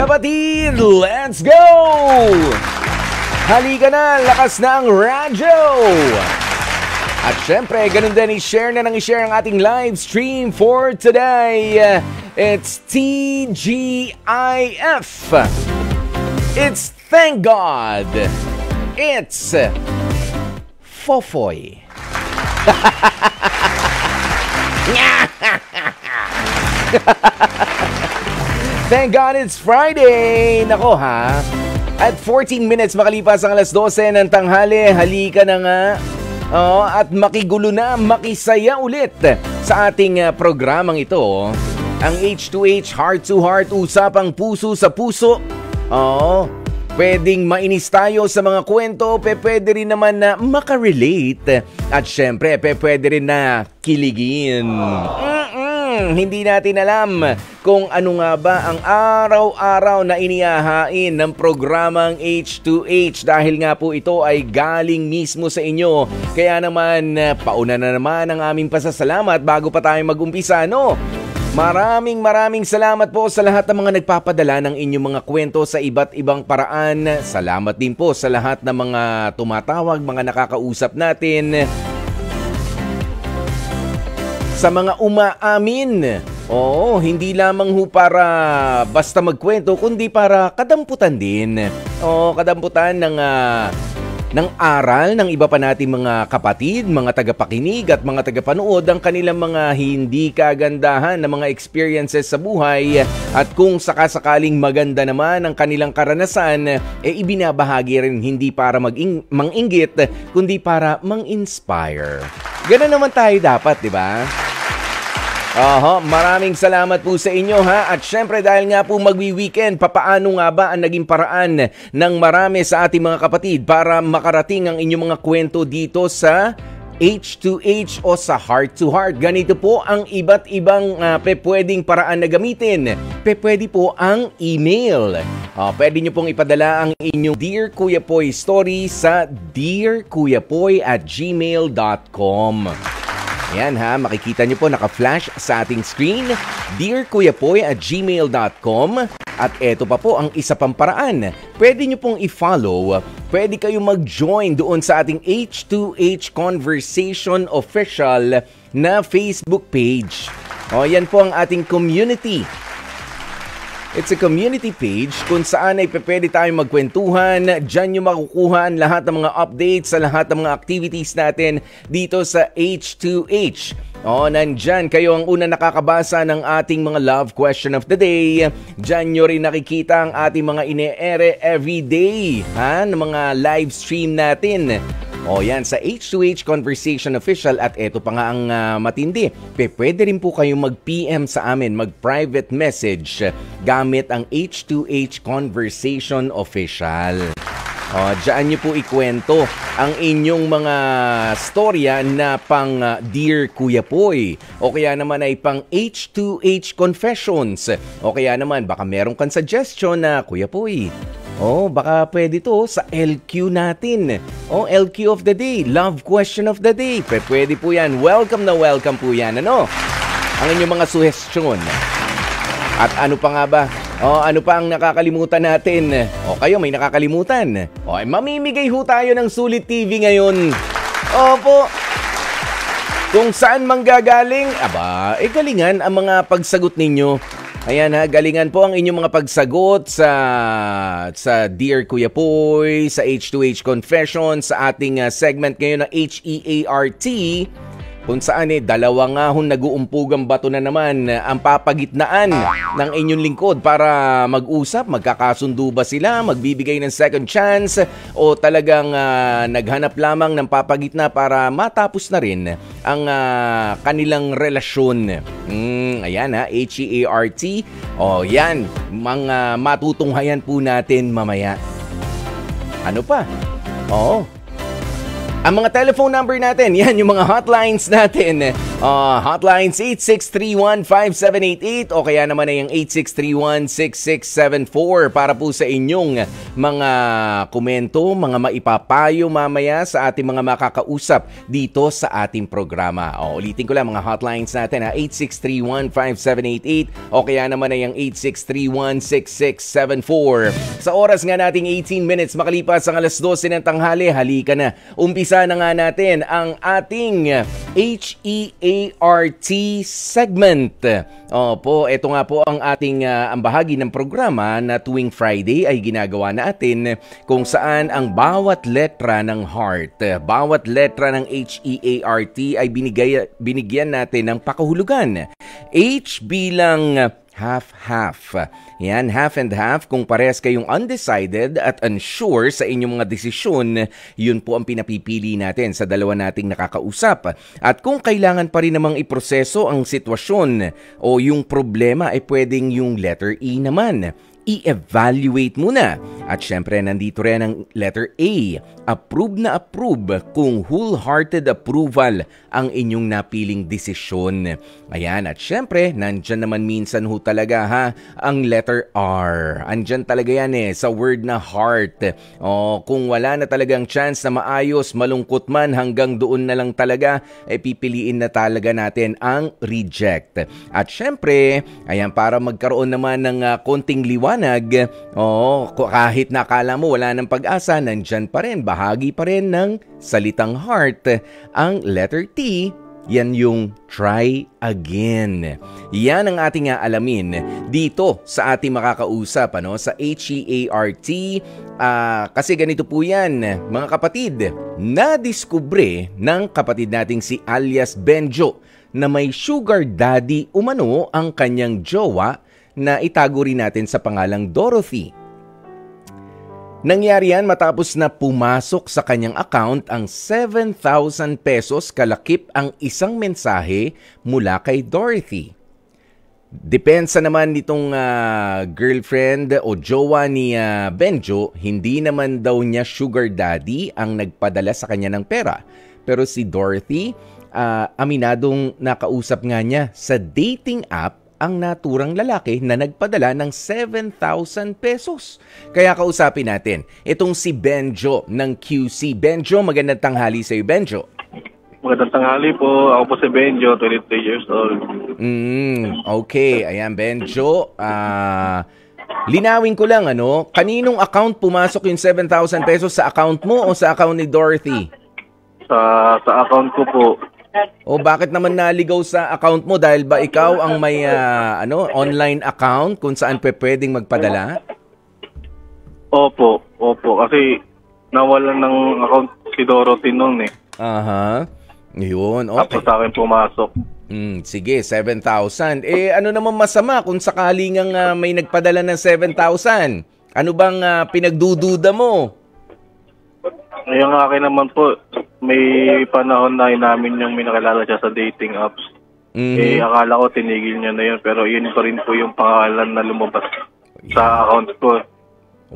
Kapatid, let's go! Halika na, lakas na ang radyo! At syempre, ganun din i-share na ng i-share ang ating live stream for today. It's TGIF. It's Thank God. It's Fofoy. Thank God it's Friday! Nako ha? At 14 minutes makalipas ang alas 12 ng tanghali, halika na nga. At makigulo na, makisaya ulit sa ating programang ito. Ang H2H, Heart to Heart, usapang puso sa puso. Pwedeng mainis tayo sa mga kwento, pwede rin naman na makarelate. At syempre, pwede rin na kiligin. Hindi natin alam kung ano nga ba ang araw-araw na inihahain ng programang H2H dahil nga po ito ay galing mismo sa inyo. Kaya naman, pauna na naman ang aming pasasalamat bago pa tayo mag-umpisa, no? Maraming salamat po sa lahat ng mga nagpapadala ng inyong mga kwento sa iba't ibang paraan. Salamat din po sa lahat ng mga tumatawag, mga nakakausap natin. Sa mga umaamin, hindi lamang ho para basta magkwento, kundi para kadamputan din. Kadamputan ng aral ng iba pa nating mga kapatid, mga tagapakinig at mga tagapanood ang kanilang mga hindi kagandahan na mga experiences sa buhay. At kung sakasakaling maganda naman ang kanilang karanasan, ibinabahagi rin hindi para manginggit, kundi para mang-inspire. Ganun naman tayo dapat, di ba? Maraming salamat po sa inyo ha. At syempre dahil nga po magwi-weekend, papaano nga ba ang naging paraan ng marami sa ating mga kapatid para makarating ang inyong mga kwento dito sa H2H o sa Heart to Heart? Ganito po ang iba't ibang pwedeng paraan na gamitin. Pwede po ang email. Pwede nyo pong ipadala ang inyong Dear Kuya Poy story sa dearkuyapoy@gmail.com. Ayan ha, makikita nyo po naka-flash sa ating screen, dearkuyapoy@gmail.com. At eto pa po ang isa pang paraan. Pwede nyo pong i-follow, pwede kayo mag-join doon sa ating H2H Conversation Official na Facebook page. Yan po ang ating community. It's a community page kung saan ay pwede tayong magkwentuhan. Diyan nyo makukuha ang lahat ng mga updates sa lahat ng mga activities natin dito sa H2H. Nandyan kayo ang una nakakabasa ng ating mga love question of the day. Diyan nyo rin nakikita ang ating mga ine-ere everyday ng mga live stream natin. Yan sa H2H Conversation Official. At eto pa nga ang matindi. Pwede rin po kayong mag-PM sa amin, mag-private message gamit ang H2H Conversation Official. Diyan nyo po ikwento ang inyong mga storya na pang Dear Kuya Poy. O kaya naman ay pang H2H Confessions. O kaya naman baka meron kang suggestion na Kuya Poy, baka pwede to sa LQ natin. LQ of the day, love question of the day. Pwede po yan. Welcome na welcome po yan. Ang inyong mga suggestion. At ano pa nga ba? Ano pa ang nakakalimutan natin? Kayo may nakakalimutan? Mamimigay ho tayo ng Sulit TV ngayon. Opo. Kung saan manggagaling? Galingan ang mga pagsagot ninyo. Ayan ha, galingan po ang inyong mga pagsagot sa Dear Kuya Poy, sa H2H Confession, sa ating segment ngayon na HEART, kung saan dalawa nga nag-uumpugang bato na naman ang papagitnaan ng inyong lingkod para mag-usap. Magkakasundo ba sila? Magbibigay ng second chance? O talagang naghanap lamang ng papagitna para matapos na rin ang kanilang relasyon? Ayan ha, HEART. Yan, mga matutunghayan po natin mamaya. Ano pa? Ang mga telephone number natin, yan yung mga hotlines natin. Hotlines 8631-5788 o kaya naman ay yung 8631-6674 para po sa inyong mga komento, mga maipapayo mamaya sa ating mga makakausap dito sa ating programa. Ulitin ko lang mga hotlines natin, 8631-5788 o kaya naman ay yung 8631-6674. Sa oras nga nating 18 minutes makalipas ang alas 12 ng tanghali, halika na. Umpisa na nga natin ang ating HEART segment. Opo, ito nga po ang ating ang bahagi ng programa na tuwing Friday ay ginagawa natin kung saan ang bawat letra ng heart, bawat letra ng HEART ay binigyan natin ng pakahulugan. H bilang half-half. Yan, half and half. Kung parehas kayong undecided at unsure sa inyong mga desisyon, yun po ang pinapipili natin sa dalawa nating nakakausap. At kung kailangan pa rin namang iproseso ang sitwasyon o yung problema, ay pwedeng yung letter E naman. I-evaluate muna. At syempre, nandito rin ang letter A. Approve na approve kung wholehearted approval ang inyong napiling desisyon. Ayan, at syempre, nandyan naman minsan ho talaga ang letter R. Andyan talaga yan sa word na heart. Kung wala na talagang chance na maayos, malungkot man, hanggang doon na lang talaga, pipiliin na talaga natin ang reject. At syempre, ayan, para magkaroon naman ng konting liwanag, kahit nakala mo wala ng pag-asa, nandyan pa rin, bahagi pa rin ng salitang heart. Ang letter T, yan yung try again. Yan ang ating alamin dito sa ating makakausap sa HEART. Kasi ganito po yan, mga kapatid. Nadiskubre ng kapatid nating si alias Benjo na may sugar daddy umano ang kanyang jowa na itago rin natin sa pangalang Dorothy. Nangyari yan matapos na pumasok sa kanyang account ang 7,000 pesos kalakip ang isang mensahe mula kay Dorothy. Depensa naman nitong girlfriend o jowa ni Benjo, hindi naman daw niya sugar daddy ang nagpadala sa kanya ng pera. Pero si Dorothy, aminadong nakausap nga niya sa dating app ang naturang lalaki na nagpadala ng 7,000 pesos. Kaya kausapin natin itong si Benjo ng QC. Benjo, magandang tanghali sa iyo, Benjo. Magandang tanghali po. Ako po si Benjo, 23 years old. Okay, ayan Benjo. Linawin ko lang, kaninong account pumasok yung 7,000 pesos? Sa account mo o sa account ni Dorothy? Sa account ko po. O bakit naman naligaw sa account mo? Dahil ba ikaw ang may online account kung saan pwedeng magpadala? Opo. Kasi nawalan ng account si Dorothy noon . Yun, okay. Tapos sa akin pumasok. Sige, 7,000. Ano naman masama kung sakali ngang may nagpadala ng 7,000? Ano bang pinagdududa mo? Yung akin naman po, may panahon na namin yung may nakilala siya sa dating apps. Akala ko tinigil niya na yun, pero yun pa rin po yung pangalan na lumabas sa account ko.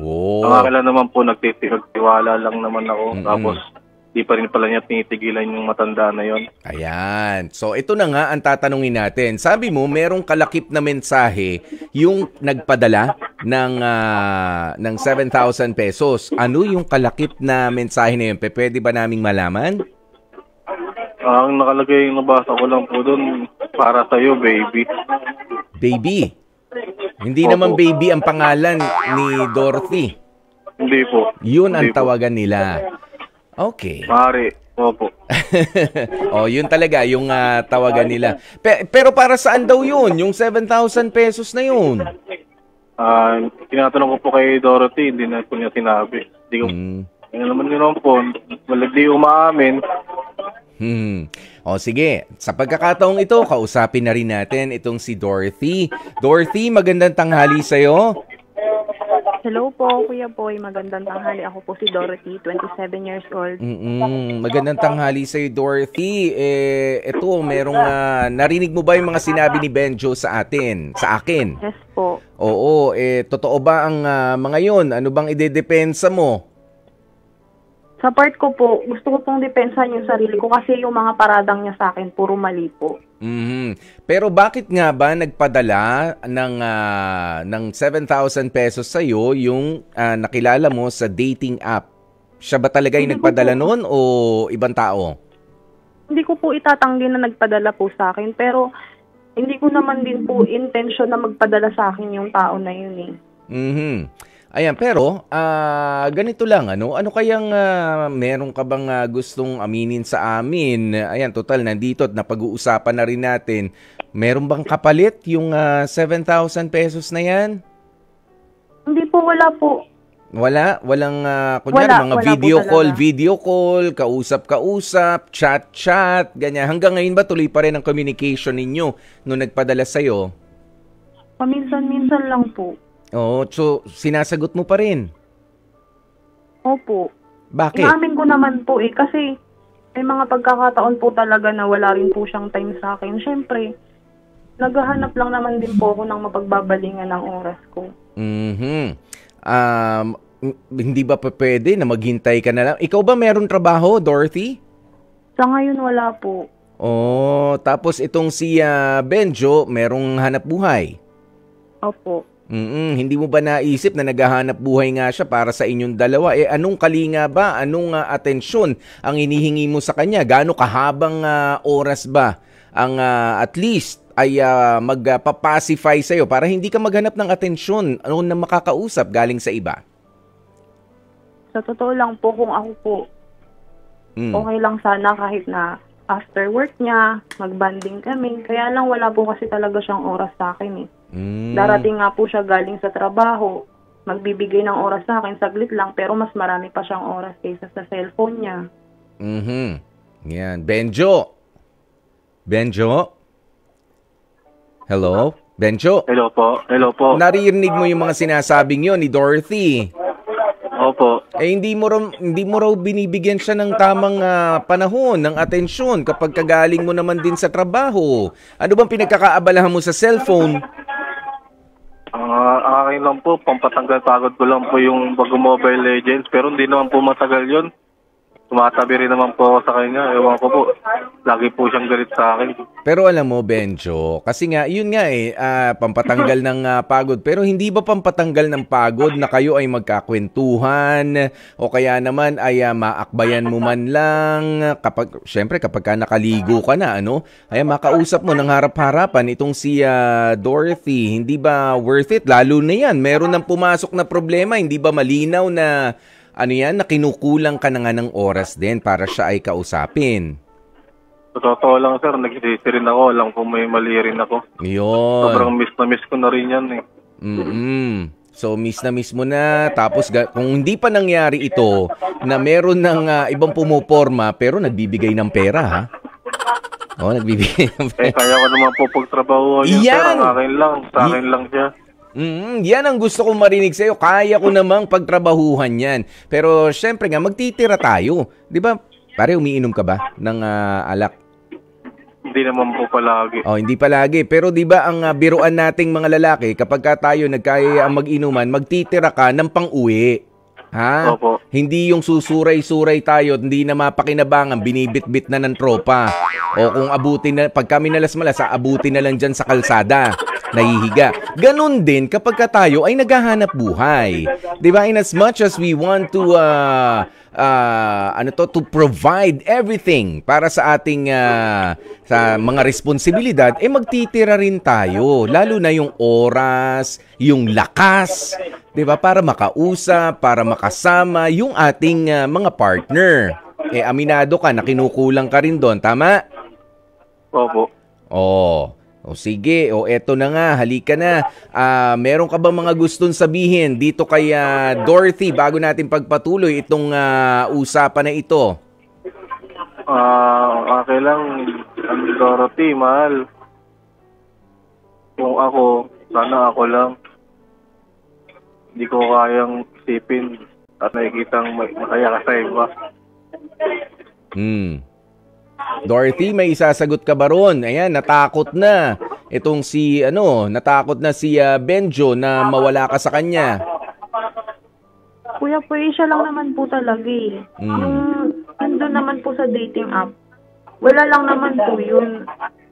Ang akin naman po, nagtiwala lang naman ako. Tapos, di pa rin pala niya tinitigilan yung matanda na yon. Ayan. So, ito na nga ang tatanungin natin. Sabi mo, merong kalakip na mensahe yung nagpadala ng 7,000 pesos. Ano yung kalakip na mensahe na yun? Pwede ba naming malaman? Ang nakalagay, nabasa ko lang po doon, para sa'yo, baby. Baby? Hindi naman baby ang pangalan ni Dorothy. Hindi po. Yun ang tawagan nila. Okay. Mari, opo. Yun talaga, yung tawagan nila. Pero para saan daw yun? Yung 7,000 pesos na yun? Tinatanong ko po kay Dorothy, hindi na po niya sinabi. Hindi ko, naman yun po, malagdi umaamin. Sige, sa pagkakataong ito, kausapin na rin natin itong si Dorothy. Dorothy, magandang tanghali sa'yo. Hello po, Kuya Boy. Magandang tanghali. Ako po si Dorothy, 27 years old. Magandang tanghali sa iyo, Dorothy. Ito, merong narinig mo ba yung mga sinabi ni Benjo sa atin? Sa akin? Yes po. Oo, totoo ba ang mga yon? Ano bang idedepensa mo? Sa part ko po, gusto ko pong depensahan yung sarili ko kasi yung mga paradang niya sa akin, puro mali po. Pero bakit nga ba nagpadala ng 7,000 pesos sa'yo yung nakilala mo sa dating app? Siya ba talaga yung nagpadala noon o ibang tao? Hindi ko po itatanggi na nagpadala po sa akin, pero hindi ko naman din po intention na magpadala sa akin yung tao na yun eh. Ayan, pero ganito lang, ano kayang meron ka bang gustong aminin sa amin? Ayan, total, nandito at napag-uusapan na rin natin. Meron bang kapalit yung 7,000 pesos na yan? Hindi po, wala po. Walang kunyari, mga video call, kausap-kausap, chat, ganyan. Hanggang ngayon ba tuloy pa rin ang communication ninyo nung nagpadala sa'yo? Paminsan-minsan lang po. Oo, so sinasagot mo pa rin? Opo. Bakit? Inamin ko naman po kasi may mga pagkakataon po talaga na wala rin po siyang time sa akin. Siyempre, naghahanap lang naman din po ako ng mapagbabalingan ng oras ko. Hindi ba pwede na maghintay ka na lang? Ikaw ba meron trabaho, Dorothy? Sa ngayon, wala po. Oh, tapos itong si Benjo, merong hanap buhay? Opo. Hindi mo ba naisip na naghahanap buhay nga siya para sa inyong dalawa? Anong kalinga ba? Anong atensyon ang inihingi mo sa kanya? Gaano kahabang oras ba ang at least ay magpapacify sa'yo para hindi ka maghanap ng atensyon na makakausap galing sa iba? Sa totoo lang po, kung ako po, okay lang sana kahit na after work niya, magbanding kami. Kaya lang wala po kasi talaga siyang oras sa akin eh. Darating nga po siya galing sa trabaho, magbibigay ng oras sa akin, saglit lang, pero mas marami pa siyang oras kaysa sa cellphone niya. Yan. Benjo? Hello? Benjo? Hello po. Naririnig mo yung mga sinasabing yun ni Dorothy? Opo. Hindi mo raw binibigyan siya ng tamang panahon, ng atensyon kapag kagaling mo naman din sa trabaho. Ano bang pinagkakaabalahan mo sa cellphone? Akin lang po, pampatanggal pagod ko lang po yung Mobile Legends, pero hindi naman po matagal yun. Tumatabi rin naman po ako sa kanya. Ewan ko po, lagi po siyang galit sa akin. Pero alam mo, Benjo, kasi nga, yun nga pampatanggal ng pagod. Pero hindi ba pampatanggal ng pagod na kayo ay magkakwentuhan o kaya naman ay maakbayan mo man lang syempre kapag ka nakaligo ka na, ay makausap mo ng harap-harapan itong si Dorothy. Hindi ba worth it? Lalo na yan, meron ng pumasok na problema, hindi ba malinaw na na kinukulang ka na nga ng oras din para siya ay kausapin? Totoo lang, sir. Nagsisisi rin ako. Alam ko may mali rin ako. Yun. Sobrang miss na miss ko na rin yan eh. So, miss mo na. Tapos, kung hindi pa nangyari ito, na meron ng ibang pumuporma, pero nagbibigay ng pera, ha? Nagbibigay ng pera. Kaya ko naman po pagtrabaho yun, sir. Ang akin lang. Sa akin lang siya. Yan ang gusto kong marinig sa'yo. Kaya ko namang pagtrabahuhan yan. Pero syempre nga, magtitira tayo. Di ba? Pare, umiinom ka ba ng alak? Hindi naman po palagi. Hindi palagi. Pero di ba ang biruan nating mga lalaki, kapag tayo nagkaya mag-inuman, magtitira ka ng pang-uwi. Ha? Opo. Hindi yung susuray-suray tayo, hindi na mapakinabangan, binibit-bit na ng tropa. O kung abutin na, pag kami nalas-malas, abutin na lang dyan sa kalsada. Nahihiga. Ganon din kapag tayo ay naghahanap buhay. 'Di ba? In as much as we want to to provide everything para sa ating sa mga responsibilidad, magtitira rin tayo, lalo na yung oras, yung lakas, 'di ba? Para makausap, para makasama yung ating mga partner. Aminado ka na kinukulang ka rin doon, tama? Opo. Sige, eto na nga, halika na. Meron ka ba mga gustong sabihin dito kay Dorothy bago natin pagpatuloy itong usapan na ito? Okay lang, Dorothy, mahal. Kung ako, sana ako lang. Hindi ko kayang isipin at nakikitang makaya ka sa iba. Dorothy, may isasagot ka ba ron? Ayan, natakot na. Itong natakot na si Benjo na mawala ka sa kanya. Kuya, Kuya Poy, siya lang naman po talaga eh. Yung nandun naman po sa dating app, wala lang naman po yun.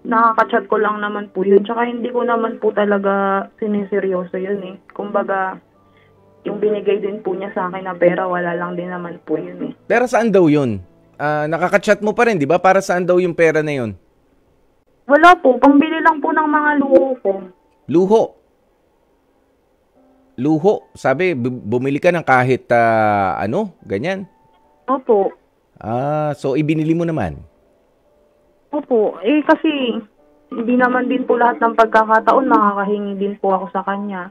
Nakaka-chat ko lang naman po yun. Tsaka hindi ko naman po talaga siniseryoso yun eh. Kumbaga, yung binigay din po niya sa akin na pera, wala lang din naman po yun eh. Pero saan daw yun? Nakaka-chat mo pa rin, di ba? Para saan daw yung pera na yun? Wala po, pambili lang po ng mga luho ko. Luho. Luho. Sabi, bumili ka ng kahit ganyan. Opo. So ibinili mo naman? Opo. Kasi hindi naman din po lahat ng pagkakataon makakahingi din po ako sa kanya.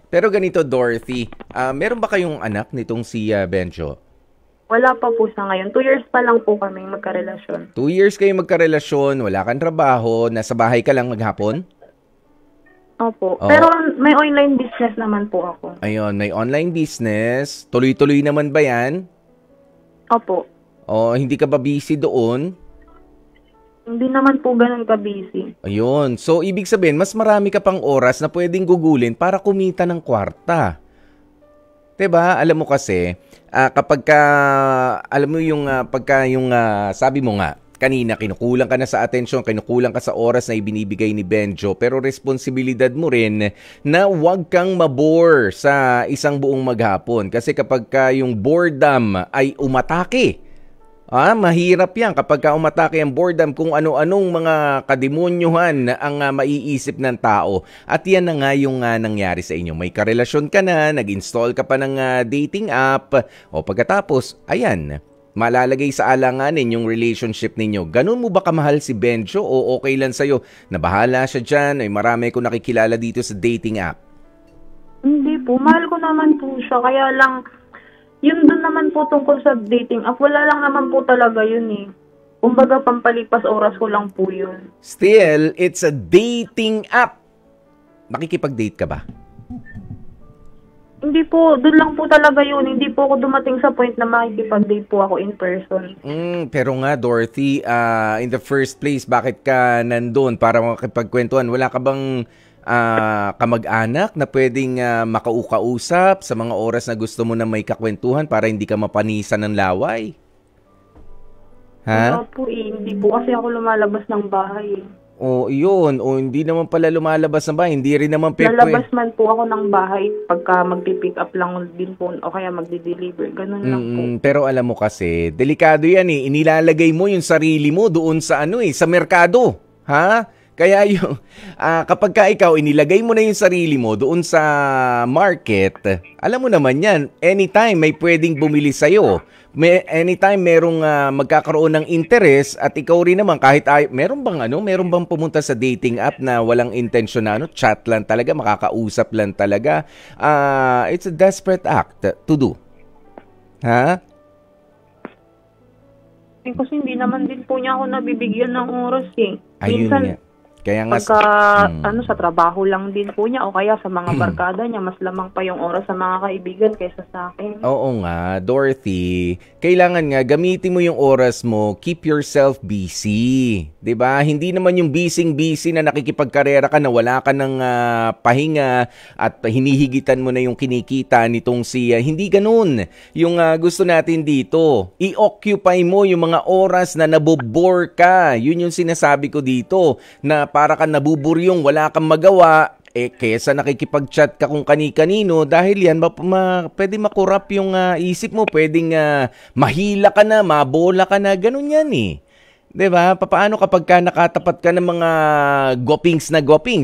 Pero ganito, Dorothy, meron ba kayong anak nitong si Benjo? Wala pa po sa ngayon. 2 years pa lang po kami magkarelasyon. 2 years kayo magkarelasyon, wala kang trabaho, nasa bahay ka lang maghapon? Opo. Pero may online business naman po ako. Ayun, may online business. Tuloy-tuloy naman ba yan? Opo. Hindi ka ba busy doon? Hindi naman po ganun ka-busy. Ayun. So, ibig sabihin, mas marami ka pang oras na pwedeng gugulin para kumita ng kwarta. 'Di ba? Alam mo kasi, kapag alam mo yung sabi mo nga, kanina kinukulang ka na sa atensyon, kinukulang ka sa oras na ibinibigay ni Benjo, pero responsibilidad mo rin na huwag kang mabore sa isang buong maghapon. Kasi kapag yung boredom ay umatake, mahirap yan kapag umatake ang boredom kung ano-anong mga kademonyuhan ang maiisip ng tao. At yan na nga yung nangyari sa inyo. May karelasyon ka na, nag-install ka pa ng dating app, o pagkatapos, ayan, malalagay sa alanganin yung relationship ninyo. Ganun mo ba kamahal si Benjo o okay lang sa'yo na bahala siya dyan? Ay marami ko nakikilala dito sa dating app. Hindi po. Mahal ko naman po siya. Kaya lang, yun doon naman po tungkol sa dating app. Wala lang naman po talaga yun eh. Kumbaga, pampalipas oras ko lang po yun. Still, it's a dating app. Nakikipag-date ka ba? Hindi po, doon lang po talaga yun. Hindi po ako dumating sa point na makikipag-date po ako in person. Pero nga, Dorothy, in the first place, bakit ka nandun para makipagkwentuhan? Wala ka bang kamag-anak na pwedeng makaukausap sa mga oras na gusto mo na may kakwentuhan para hindi ka mapanisan ng laway? Ha? Wala po hindi po kasi ako lumalabas ng bahay. Yun. Hindi naman pala lumalabas ng bahay. Hindi rin naman lalabas man po ako ng bahay pagka magpipick up lang din po o kaya magdi-deliver. Ganun lang po. Pero alam mo kasi, delikado yan eh. Inilalagay mo yung sarili mo doon sa sa merkado. Ha? Kaya yung, kapag ikaw inilagay mo na yung sarili mo doon sa market, alam mo naman yan, anytime may pwedeng bumili sa'yo. Anytime merong magkakaroon ng interest at ikaw rin naman kahit meron bang pumunta sa dating app na walang intensyon na chat lang talaga, makakausap lang talaga. It's a desperate act to do. Ha? Kasi hindi naman din po niya ako nabibigyan ng oras eh. Ayun minsan, nga. Kaya nga, sa trabaho lang din po niya o kaya sa mga barkada niya, mas lamang pa yung oras sa mga kaibigan kaysa sa akin. Oo nga, Dorothy. Kailangan nga, gamitin mo yung oras mo, keep yourself busy. 'Di ba? Hindi naman yung busy na nakikipagkarera ka na wala ka ng pahinga at hinihigitan mo na yung kinikita nitong hindi ganun. Yung gusto natin dito, i-occupy mo yung mga oras na nabobore ka. Yun yung sinasabi ko dito, na para ka nabuburyong, wala kang magawa, kesa nakikipag-chat ka kung kani-kanino, dahil yan, pwede makurap yung isip mo, pwedeng mahila ka na, mabola ka na, ganun yan eh. 'Di ba? Paano kapag nakatapat ka ng mga gopings,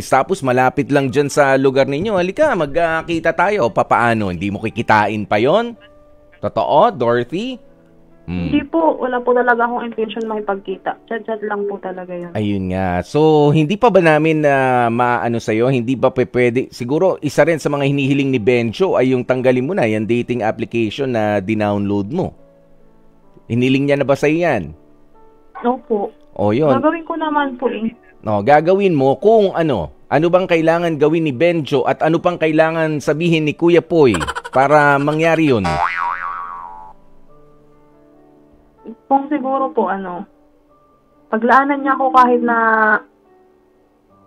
tapos malapit lang dyan sa lugar ninyo, halika, magkita tayo, papaano? Hindi mo kikitain pa yon? Totoo, Dorothy? Hindi po, wala po talaga akong intention makipagkita. Chat-chat lang po talaga yun. Ayun nga. So, hindi pa ba namin maano sa'yo? Hindi ba pwede? Siguro, isa rin sa mga hinihiling ni Benjo ay yung tanggalin mo na yung dating application na dinownload mo. Hiniling niya na ba sa'yo yan? Opo. Yun. Gagawin ko naman po eh. Gagawin mo kung ano bang kailangan gawin ni Benjo at ano pang kailangan sabihin ni Kuya Poy para mangyari yun? Kung siguro po, paglaanan niya ako kahit na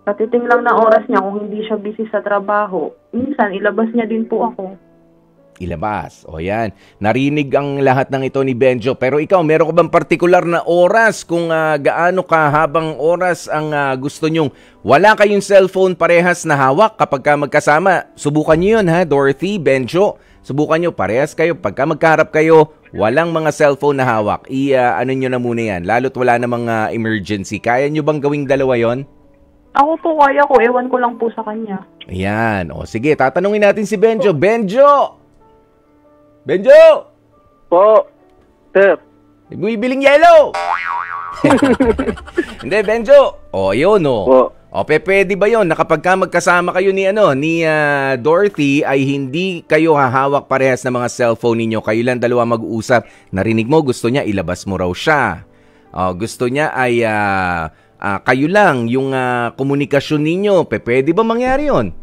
katiting lang na oras niya kung hindi siya busy sa trabaho. Minsan, ilabas niya din po ako. Ilabas. O yan. Narinig ang lahat ng ito ni Benjo. Pero ikaw, meron ka bang partikular na oras kung gaano kahabang oras ang gusto nyong wala kayong cellphone parehas na hawak kapag ka magkasama? Subukan nyo yun ha, Dorothy, Benjo. Subukan nyo, parehas kayo. Pagka magkaharap kayo, walang mga cellphone na hawak. Ano nyo na muna yan. Lalo't wala na mga emergency. Kaya nyo bang gawing dalawa yon? Ako po kaya ko. Ewan ko lang po sa kanya. Ayan. O sige, tatanungin natin si Benjo. Benjo! Benjo! Po, sir. Bibiling yellow! Hindi, Benjo. O, yun o. Po. O, pwede ba yun na kapag magkasama kayo ni Dorothy ay hindi kayo hahawak parehas ng mga cellphone ninyo. Kayo lang dalawa mag-uusap. Narinig mo, gusto niya, ilabas mo raw siya. O, gusto niya ay kayo lang yung komunikasyon ninyo. Pwede ba mangyari yun?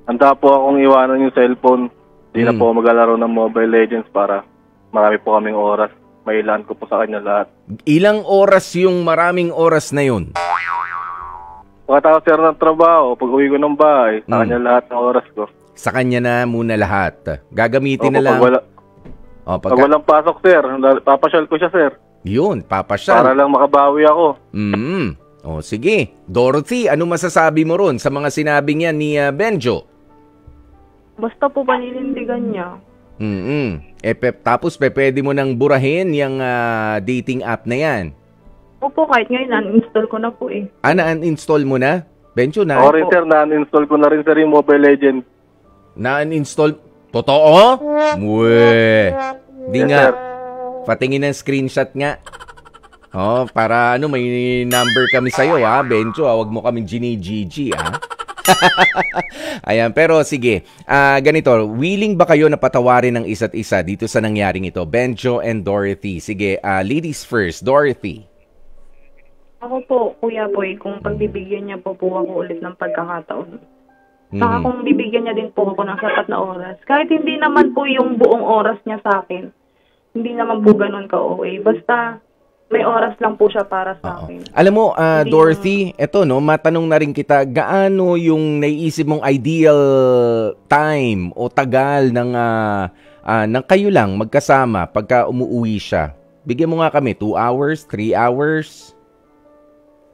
Handa po akong iwanan yung cellphone. Hindi na po maglalaro ng Mobile Legends para marami po kaming oras. Mailan ko po sa kanya lahat. Ilang oras yung maraming oras na yun? Pagkatapos sir ng trabaho, pag uwi ko ng bahay, sa kanya lahat ng oras ko. Sa kanya na muna lahat. Gagamitin na lang. Pag walang pasok sir, papasyal ko siya sir. Yun, papasyal. Para lang makabawi ako. O sige. Dorothy, ano masasabi mo ron sa mga sinabi niya ni Benjo? Basta po paninindigan niya. Tapos pwede mo nang burahin yung dating app na yan. Opo, kahit ngayon, uninstall ko na po eh. Na-uninstall mo na? Benjo, na? Okay sir, na-uninstall ko na rin sir yung Mobile Legends. Na-uninstall? Totoo? Mwe. Di Yes, nga. sir. Patingin ng screenshot nga. Para may number kami sa'yo ha, Benjo. Huwag mo kaming gini-gg ha. Ayan, pero sige. Ganito, willing ba kayo na patawarin ng isa't isa dito sa nangyaring ito? Benjo and Dorothy. Sige, ladies first. Dorothy. Ako po, Kuya Boy, kung pagbibigyan niya po ako ulit ng pagkakataon. Saka kung bibigyan niya din po ako ng sapat na oras. Kahit hindi naman po yung buong oras niya sa akin. Hindi naman po ganun ka-OA. Basta may oras lang po siya para sa akin. Alam mo, Dorothy, eto no, matanong na rin kita, gaano yung naiisip mong ideal time o tagal ng kayo lang magkasama pagka umuwi siya? Bigyan mo nga kami, 2 hours, 3 hours?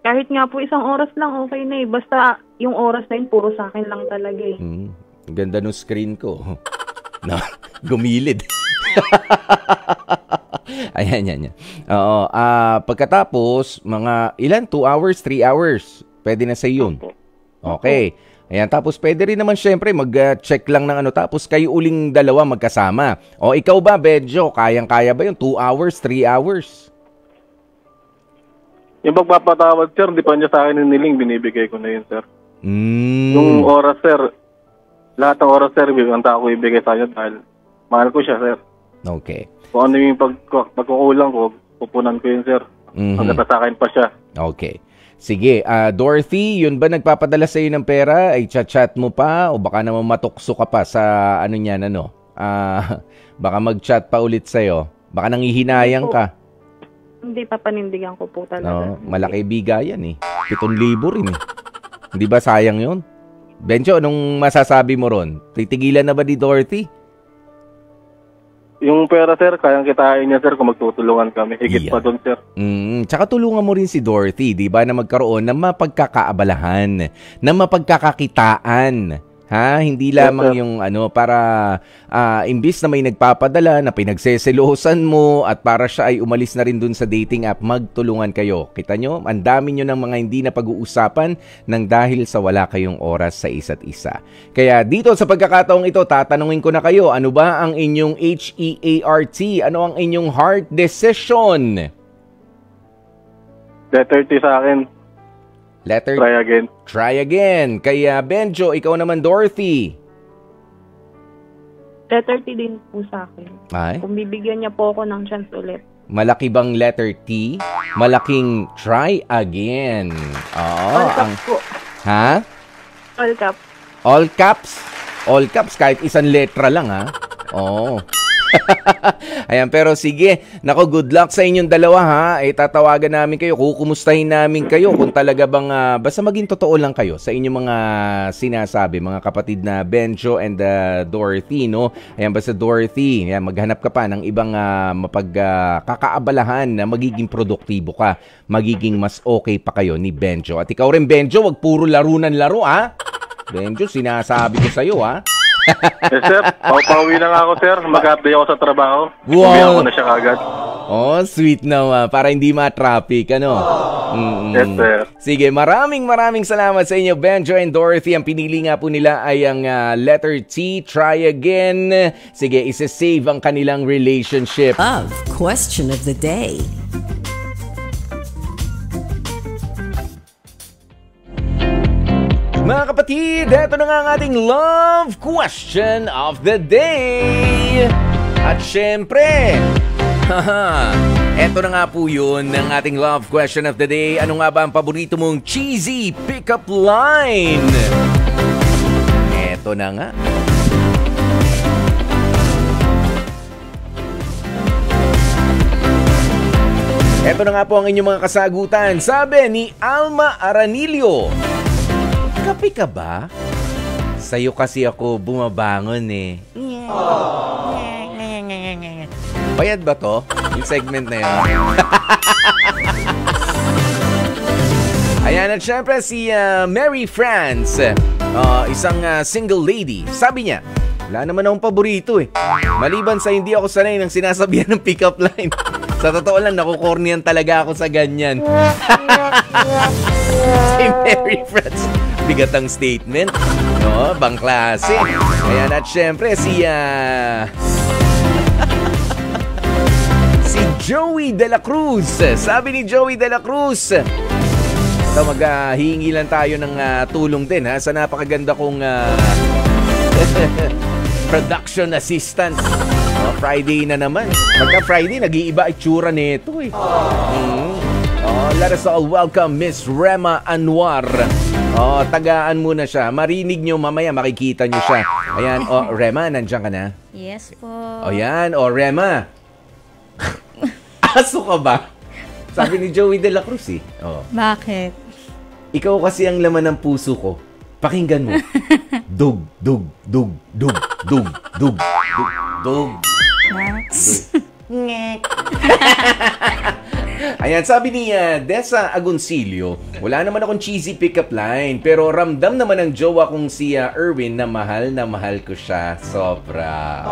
Kahit nga po 1 oras lang, okay na eh. Basta yung oras na yun, puro sa akin lang talaga eh. Ganda ng screen ko. No, gumilid. Ayan, yan. Oo. Pagkatapos, mga 2 hours, 3 hours. Pwede na sa yun. Okay. Ayan, tapos pwede rin naman syempre mag-check lang ng tapos kayo uling dalawa magkasama. O ikaw ba, Benjo, kayang-kaya ba yung 2 hours, 3 hours? Yung pagpapatawad sir, hindi pa niya sa akin hiniling, binibigay ko na yun sir. Yung oras sir, lahat ng oras sir, handa ako ibigay sa kanya dahil mahal ko siya sir. Okay. Kung ano yung pagkukulang ko, pupunan ko yun sir. Hanggat sa akin pa siya. Okay. Sige, Dorothy, yun ba nagpapadala sa iyo ng pera? Ay chat mo pa? O baka naman matukso ka pa sa niyan, baka mag-chat pa ulit sa'yo. Baka nangihinayang ka. Hindi pa panindigan ko po talaga. No, malaki bigayan eh. 7,000 rin eh. Hindi ba sayang yun? Benjo, anong masasabi mo ron? Titigilan na ba ni Dorothy? Yung pera sir, kayang kitain niya sir kung magtutulungan kami. Higit pa doon sir. Tsaka tulungan mo rin si Dorothy, di ba, na magkaroon ng mapagkakaabalahan, na mapagkakakitaan. Ha? Hindi lamang yung para imbis na may nagpapadala na pinagseselosan mo at para siya ay umalis na rin dun sa dating app, magtulungan kayo. Kita nyo, ang dami nyo ng mga hindi na pag-uusapan nang dahil sa wala kayong oras sa isa't isa. Kaya dito sa pagkakataong ito, tatanungin ko na kayo, ano ba ang inyong HEART? Ano ang inyong heart decision? Letter T sa akin. Letter Try again. Try again. Kaya Benjo, ikaw naman Dorothy. Letter T din po sa akin. Ay? Kung bibigyan niya po ako ng chance ulit. Malaki bang letter T? Malaking try again. All caps po. Ha? All caps. All caps? All caps kahit isang letra lang ha? Oo. Ayan, pero sige. Nako, good luck sa inyong dalawa ha. Tatawagan namin kayo, kukumustahin namin kayo kung talaga bang, basta maging totoo lang kayo sa inyong mga sinasabi, mga kapatid na Benjo and Dorothy, no? Ayan, basta Dorothy, ayan, maghanap ka pa ng ibang kakabalahan na magiging produktibo ka. Magiging mas okay pa kayo ni Benjo. At ikaw rin, Benjo, wag puro laro ng laro, ha? Benjo, sinasabi ko sa'yo, ha? Yes, sir. Pauwi na nga ako, sir. Mag-update ako sa trabaho. Wow. Uwi ako na siya kagad. Oh, sweet naman. Para hindi ma-traffic, ano? Yes, sir. Sige, maraming salamat sa inyo, Benjo and Dorothy. Ang pinili nga po nila ay ang letter T, try again. Sige, isa-save ang kanilang relationship. Of question of the day. Mga kapatid, eto na nga ang ating love question of the day. At syempre, eto na nga po yun ng ating love question of the day. Ano nga ba ang paborito mong cheesy pick-up line? Eto na nga. Eto na nga po ang inyong mga kasagutan. Sabi ni Alma Aranilio, kape ka ba? Sa'yo kasi ako bumabangon eh. Bayad ba to? Yung segment na yun. Ayan, at syempre si Mary France, isang single lady. Sabi niya, wala naman akong paborito eh. Maliban sa hindi ako sanay ng sinasabihan ng pick-up line. Sa totoo lang, nakukornian talaga ako sa ganyan. Si Mary France. Bigatang statement, no? Bang klase. Ayan, at syempre si si Joey De La Cruz. Sabi ni Joey De La Cruz, ito, maghihingi lang tayo ng tulong din ha sa napakaganda kong production assistant. Friday na naman. Pagka Friday, nag-iiba itsura nito eh. Let us all welcome Miss Rema Anwar. Tagaan muna siya. Marinig nyo mamaya, makikita nyo siya. Ayan, Rema, nandiyan ka na? Yes po. Yan, Rema. Aso ka ba? Sabi ni Joey De La Cruz eh. Bakit? Ikaw kasi ang laman ng puso ko. Pakinggan mo. Dug, dug, dug, dug, dug, dug, dug, dug. Max? Ayan, sabi ni Dessa Agoncillo, wala naman akong cheesy pick-up line, pero ramdam naman ng jowa kong si Erwin na mahal ko siya. Sobra.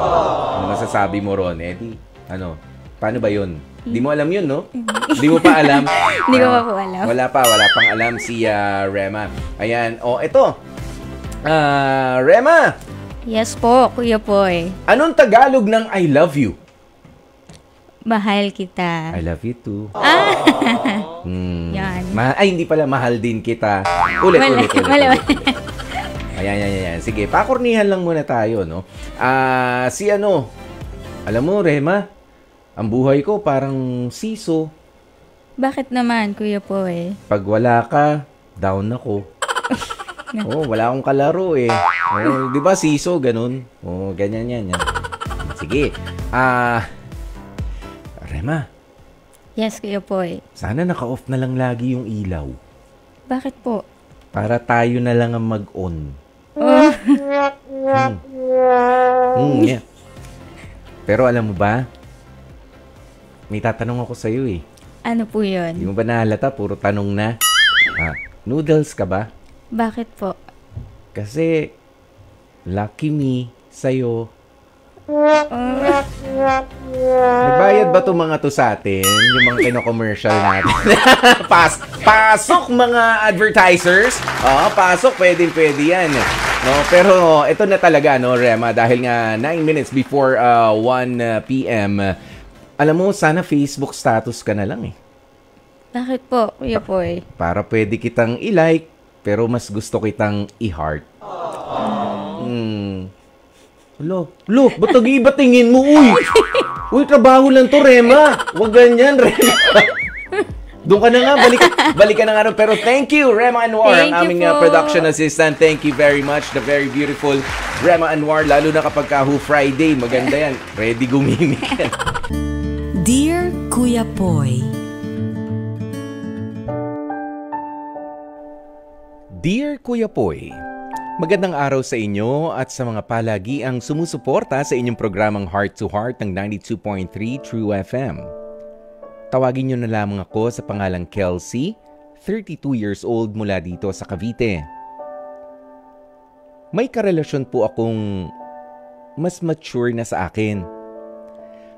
Ano masasabi mo ron, Eddie? Ano? Paano ba yun? Di mo alam yun, no? Di mo pa alam? Hindi ko pa po alam. Wala pang alam si Rema. Ayan, ito. Rema! Yes po, Kuya Poy. Anong Tagalog ng I love you? Mahal kita. I love you too. Yan. Ay, hindi pala. Mahal din kita. Ulit. Ayan. Sige, pakornihan lang muna tayo, no? Alam mo, Rema, ang buhay ko parang siso. Bakit naman, Kuya Poy? Pag wala ka, down ako. Wala akong kalaro eh. Di ba siso, ganun? Ganyan yan. Sige. Rema. Yes, Kuya Poy. Sana naka-off na lang lagi yung ilaw. Bakit po? Para tayo na lang ang mag-on. Yeah. Pero alam mo ba, may tatanong ako sa'yo eh. Ano po yun? Di mo ba nahalata? Puro tanong na. Noodles ka ba? Bakit po? Kasi, lucky me sa'yo. Nagbayad ba itong mga to sa atin? Yung mga kino-commercial natin? Pasok mga advertisers. Pasok. Pwede yan. No, pero ito na talaga, no, Rema, dahil nga 9 minutes before 1 p.m. Alam mo, sana Facebook status ka na lang eh. Bakit po, Kuya Poy? Para pwede kitang i-like, pero mas gusto kitang i-heart. Ba't nag-iiba tingin mo, uy? Uy, trabaho lang to, Rema. Huwag ganyan, Rema. Doon ka na nga, balik ka na nga. Pero thank you, Rema Anwar, ang aming production assistant. Thank you very much. The very beautiful Rema Anwar, lalo na kapag Who Friday, maganda yan. Ready gumimik yan. Dear Kuya Poy, Dear Kuya Poy, magandang araw sa inyo at sa mga palagiang sumusuporta sa inyong programang Heart to Heart ng 92.3 True FM. Tawagin niyo na lamang ako sa pangalang Kelsey, 32 years old mula dito sa Cavite. May karelasyon po akong mas mature na sa akin.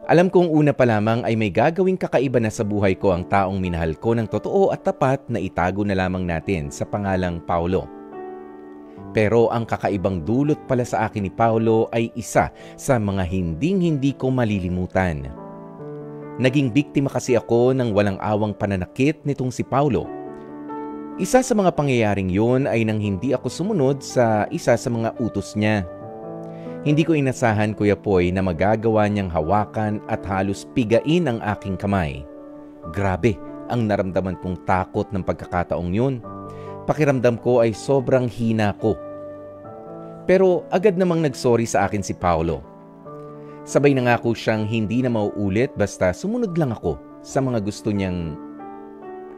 Alam kong una pa lamang ay may gagawing kakaiba na sa buhay ko ang taong minahal ko ng totoo at tapat na itago na lamang natin sa pangalang Paulo. Pero ang kakaibang dulot pala sa akin ni Paulo ay isa sa mga hinding-hindi ko malilimutan. Naging biktima kasi ako ng walang awang pananakit nitong si Paulo. Isa sa mga pangyayaring yun ay nang hindi ako sumunod sa isa sa mga utos niya. Hindi ko inasahan, Kuya Poy, na magagawa niyang hawakan at halos pigain ang aking kamay. Grabe ang naramdaman kong takot ng pagkakataong yun. Pakiramdam ko ay sobrang hina ko. Pero agad namang nagsorry sa akin si Paulo. Sabay nangako siyang hindi na mauulit basta sumunod lang ako sa mga gusto niyang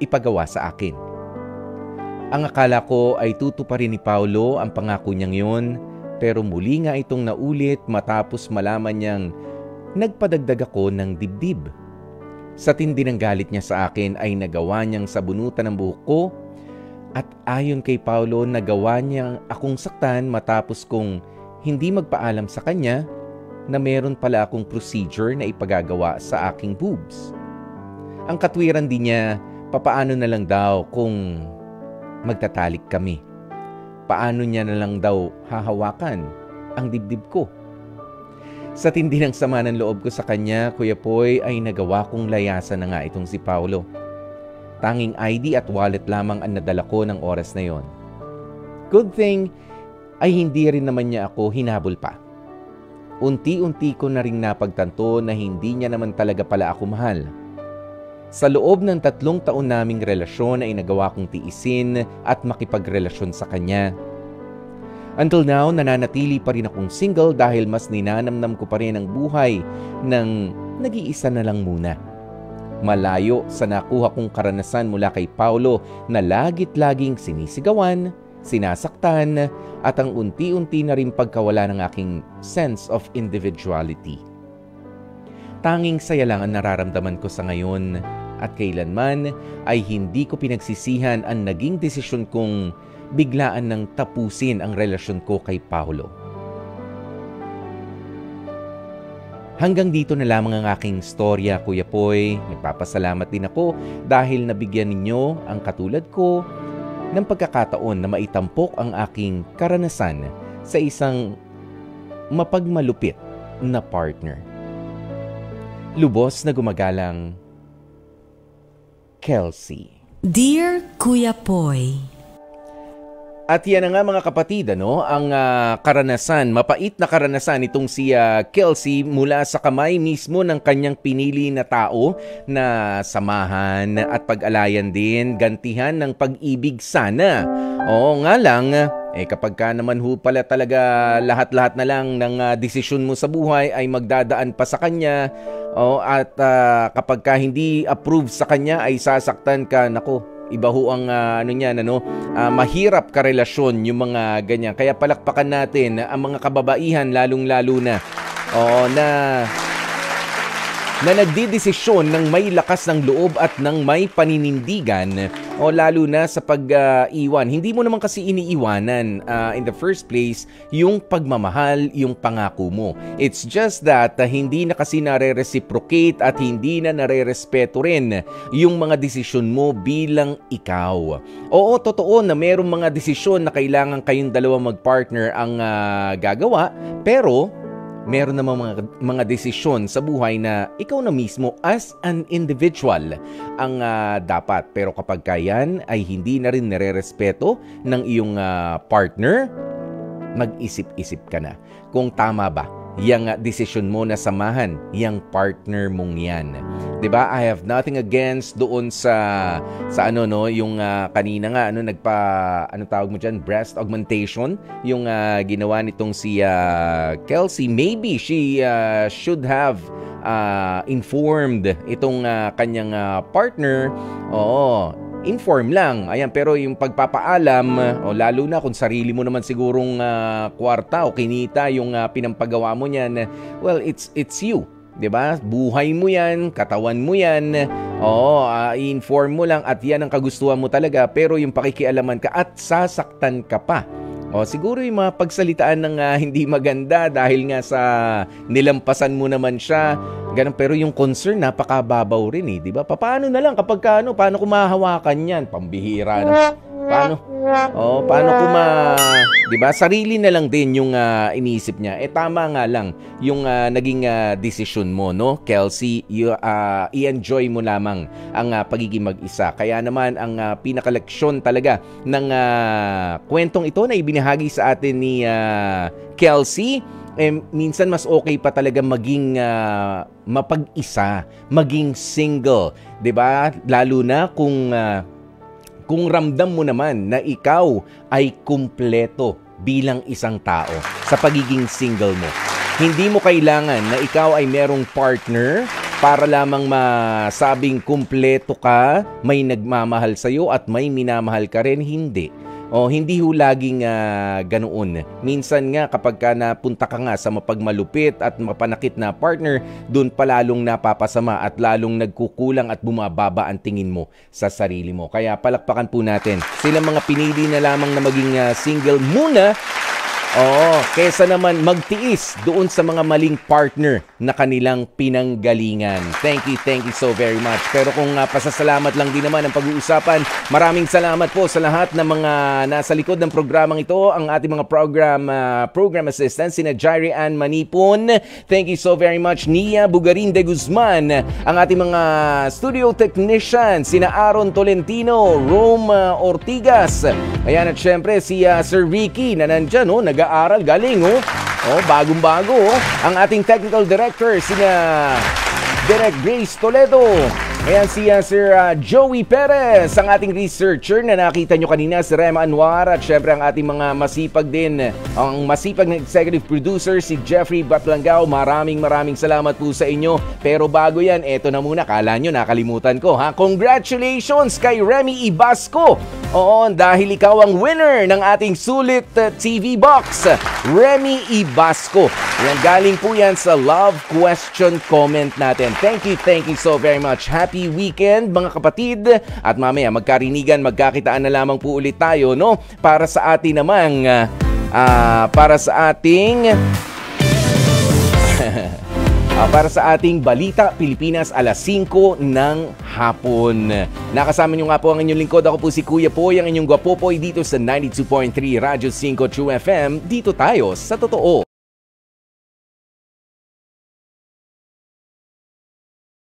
ipagawa sa akin. Ang akala ko ay tutuparin ni Paulo ang pangako niyang yun, pero muli nga itong naulit matapos malaman niyang nagpadagdag ako ng dibdib. Sa tindi ng galit niya sa akin ay nagawa niyang sabunutan ng buhok ko at ayon kay Paulo nagawa niyang akong saktan matapos kong hindi magpaalam sa kanya na meron pala akong procedure na ipagagawa sa aking boobs. Ang katwiran din niya, papaano na lang daw kung magtatalik kami. Paano niya na lang daw hahawakan ang dibdib ko. Sa tindi ng sama ng loob ko sa kanya, Kuya Poy, ay nagawa kong layasan na nga itong si Paulo. Tanging ID at wallet lamang ang nadala ko ng oras na yon. Good thing ay hindi rin naman niya ako hinabol pa. Unti-unti ko na ring napagtanto na hindi niya naman talaga pala ako mahal. Sa loob ng 3 taon naming relasyon ay nagawa kong tiisin at makipagrelasyon sa kanya. Until now, nananatili pa rin akong single dahil mas ninanamnam ko pa rin ang buhay ng nag-iisa na lang muna. Malayo sa nakuha kong karanasan mula kay Paulo na lagit-laging sinisigawan, sinasaktan, at ang unti-unti na rin pagkawala ng aking sense of individuality. Tanging saya lang ang nararamdaman ko sa ngayon at kailanman ay hindi ko pinagsisihan ang naging desisyon kong biglaan ng tapusin ang relasyon ko kay Paulo. Hanggang dito na lamang ang aking storya, Kuya Poy. Nagpapasalamat din ako dahil nabigyan ninyo ang katulad ko ng pagkakataon na maitampok ang aking karanasan sa isang mapagmalupit na partner. Lubos na gumagalang, Kelsey. Dear Kuya Poy, at yan na nga mga kapatid, ang karanasan, mapait na karanasan itong si Kelsey mula sa kamay mismo ng kanyang pinili na tao na samahan at pag-alayan din, gantihan ng pag-ibig sana. Oo nga lang, kapag ka naman pala talaga lahat-lahat na lang ng desisyon mo sa buhay ay magdadaan pa sa kanya, at kapag ka hindi approve sa kanya ay sasaktan ka, nako. Iba ho ang mahirap karelasyon yung mga ganyan. Kaya palakpakan natin ang mga kababaihan lalong-lalo na na nagdidesisyon ng may lakas ng loob at ng may paninindigan lalo na sa pag-iwan. Hindi mo naman kasi iniiwanan in the first place yung pagmamahal, yung pangako mo. It's just that hindi na kasi nare-reciprocate at hindi na nare-respeto rin yung mga desisyon mo bilang ikaw. Oo, totoo na mayroong mga desisyon na kailangan kayong dalawa mag-partner ang gagawa, pero meron namang mga desisyon sa buhay na ikaw na mismo as an individual ang dapat. Pero kapag yan ay hindi na rin nare-respeto ng iyong partner, mag-isip-isip ka na kung tama ba yang desisyon mo na samahan yang partner mong yan. 'Di ba? I have nothing against doon sa ano no, yung kanina nga tawag mo diyan, breast augmentation, yung ginawa nitong si Kelsey. Maybe she should have informed itong kanyang partner. Oo, inform lang. Ayan, pero yung pagpapaalam, lalo na kung sarili mo naman sigurong kwarta o kinita yung pinampagawa mo niyan, well, it's you. 'Di ba? Buhay mo 'yan, katawan mo 'yan. I-inform mo lang at 'yan ang kagustuhan mo talaga, pero yung pakikialaman ka at sasaktan ka pa. Siguro yung mga pagsalitaan ng hindi maganda dahil nga sa nilampasan mo naman siya. Ganun, pero yung concern napakababaw rin 'di ba? Paano na lang kapag paano ko mahahawakan 'yan? Pambihira na. Paano ko 'di ba? Sarili na lang din yung iniisip niya. Tama nga lang yung naging desisyon mo, no? Kelsey, i-enjoy mo lamang ang pagiging mag-isa. Kaya naman ang pinakaleksyon talaga ng kwentong ito na ibinahagi sa atin ni Kelsey, minsan mas okay pa talaga maging mapag-isa, maging single, 'di ba? Lalo na kung ramdam mo naman na ikaw ay kumpleto bilang isang tao sa pagiging single mo. Hindi mo kailangan na ikaw ay merong partner para lamang masabing kumpleto ka, may nagmamahal sa'yo at may minamahal ka rin. Hindi ho laging ganoon. Minsan nga kapag napunta ka nga sa mapagmalupit at mapanakit na partner, doon pa lalong napapasama at lalong nagkukulang at bumababa ang tingin mo sa sarili mo. Kaya palakpakan po natin silang mga pinili na lamang na maging single muna, kesa naman magtiis doon sa mga maling partner na kanilang pinanggalingan. Thank you so very much. Pero kung pasasalamat lang din naman ang pag-uusapan, maraming salamat po sa lahat ng mga nasa likod ng programang ito. Ang ating mga program assistants, sina Jairi Ann Manipon. Thank you so very much. Nia Bugarin de Guzman. Ang ating mga studio technicians, sina Aaron Tolentino, Rome Ortigas. Ayan, at syempre si Sir Ricky na nandyan, nag-aaral, galing, bagong-bago. Ang ating technical director, sina Direk Grace Toledo. Ayan si Sir Joey Perez, ang ating researcher na nakita nyo kanina, si Rema Anwar. At syempre ang ating mga masipag din, ang masipag na executive producer, si Jeffrey Batlangao. Maraming salamat po sa inyo. Pero bago yan, eto na muna, kala nyo nakalimutan ko, Congratulations kay Remy Ibasco. Dahil ikaw ang winner ng ating Sulit TV Box, Remy Ibasco. Yan, galing po yan sa love question comment natin. Thank you so very much. Happy weekend mga kapatid. At mamaya magkarinigan, magkakitaan na lamang po ulit tayo, no? Para sa atin namang para sa ating Balita Pilipinas alas 5 ng hapon. Nakasama niyo nga po ang inyong lingkod. Ako po si Kuya Poy, ang inyong gwapopoy dito sa 92.3 Radyo 5 True FM. Dito tayo sa totoo.